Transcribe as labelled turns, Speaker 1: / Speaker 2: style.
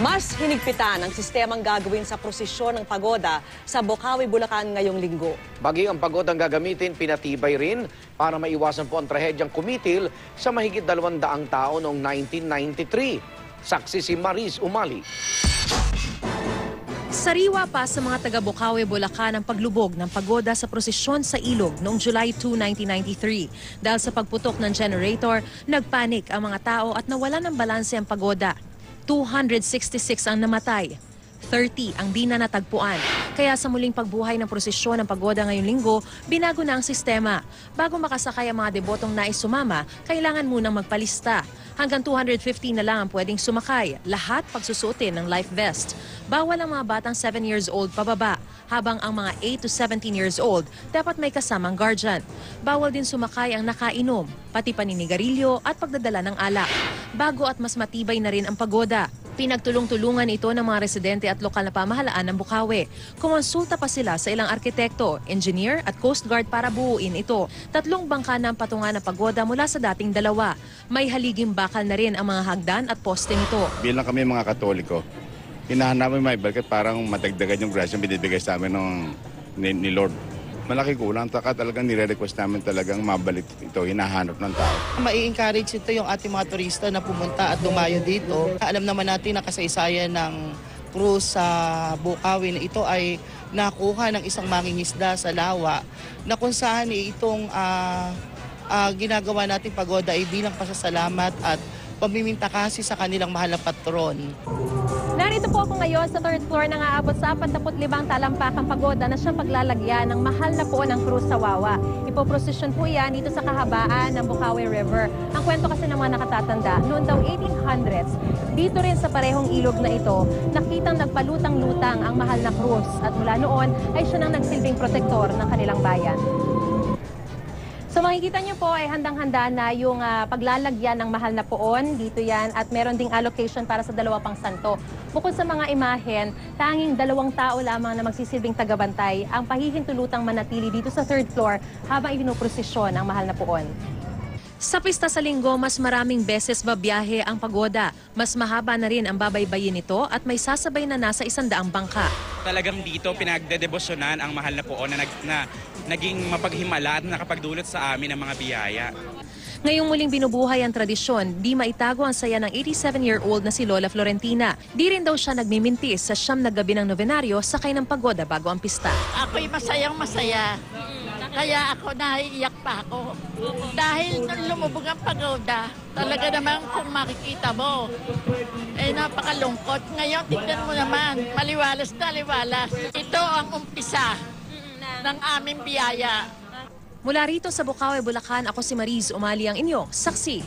Speaker 1: Mas hinigpitan ang sistemang gagawin sa prosesyon ng pagoda sa Bocaue, Bulacan ngayong linggo.
Speaker 2: Baging ang pagoda ang gagamitin, pinatibay rin para maiwasan po ang trahedyang kumitil sa mahigit 200 tao noong 1993. Saksi si Mariz Umali.
Speaker 3: Sariwa pa sa mga taga Bocaue, Bulacan ang paglubog ng pagoda sa prosesyon sa ilog noong July 2, 1993. Dahil sa pagputok ng generator, nagpanik ang mga tao at nawalan ng balanse ang pagoda. 266 ang namatay, 30 ang di na natagpuan. Kaya sa muling pagbuhay ng prosesyon ng pagoda ngayong linggo, binago na ang sistema. Bago makasakay ang mga debotong nais sumama, kailangan munang magpalista. Hanggang 250 na lang ang pwedeng sumakay, lahat pagsusuotin ng life vest. Bawal ang mga batang 7 years old pababa, habang ang mga 8 to 17 years old dapat may kasamang guardian. Bawal din sumakay ang nakainom, pati paninigarilyo at pagdadala ng alak. Bago at mas matibay na rin ang pagoda. Pinagtulong-tulungan ito ng mga residente at lokal na pamahalaan ng Bocaue. Kumonsulta pa sila sa ilang arkitekto, engineer at coast guard para buuin ito. 3 bangka ng patungan ng pagoda mula sa dating 2. May haliging bakal na rin ang mga hagdan at poste nito.
Speaker 4: Bilang kami mga Katoliko, hinahanap namin may bakit parang matagdagan yung grasya binibigay sa amin ni Lord. Malaki kulang, talagang nire-request namin talagang mabalik ito, hinahanap ng tao.
Speaker 5: Mai-encourage ito yung ating mga turista na pumunta at dumayo dito. Alam naman natin na kasaysayan ng cruise sa Bocaue na ito ay nakuha ng isang mangingisda sa lawa na kung saan itong ginagawa nating pagoda ay bilang pasasalamat at pamiminta kasi sa kanilang mahal na patron.
Speaker 6: Narito po ako ngayon sa 3rd floor na aabot sa 45 talampakang pagoda na siyang paglalagyan ng mahal na po ng Cruz sa Wawa. Ipoprosesyon po yan dito sa kahabaan ng Bocaue River. Ang kwento kasi ng mga nakatatanda, noon daw 1800s, dito rin sa parehong ilog na ito, nakitang nagpalutang-lutang ang mahal na Cruz at mula noon ay siya nang nagsilbing protektor ng kanilang bayan. So makikita niyo po ay handang-handa na yung paglalagyan ng mahal na poon. Dito yan at meron ding allocation para sa 2 pang santo. Bukod sa mga imahen, tanging 2 tao lamang na magsisilbing tagabantay ang pahihintulutang manatili dito sa 3rd floor habang ibinuprosesyon ang mahal na poon.
Speaker 3: Sa pista sa linggo, mas maraming beses babiyahe ang pagoda. Mas mahaba na rin ang babaybayin nito at may sasabay na nasa 100 bangka.
Speaker 7: Talagang dito pinagdedebosyonan ang mahal na poon na naging mapaghimala at nakapagdulot sa amin ng mga biyaya.
Speaker 3: Ngayong muling binubuhay ang tradisyon, di maitago ang saya ng 87-year-old na si Lola Florentina. Di rin daw siya nagmimintis sa 9 na gabi ng novenaryo sakay ng pagoda bago ang pista.
Speaker 8: Ako'y masayang-masaya. Kaya ako naiiyak pa ako. Dahil nung lumubog ang pagoda, talaga naman kung makikita mo, napakalungkot. Ngayon, tignan mo naman, maliwalas na liwalas. Ito ang umpisa ng aming biyaya.
Speaker 3: Mula rito sa Bocaue, Bulacan, ako si Mariz Umali ang inyong saksi.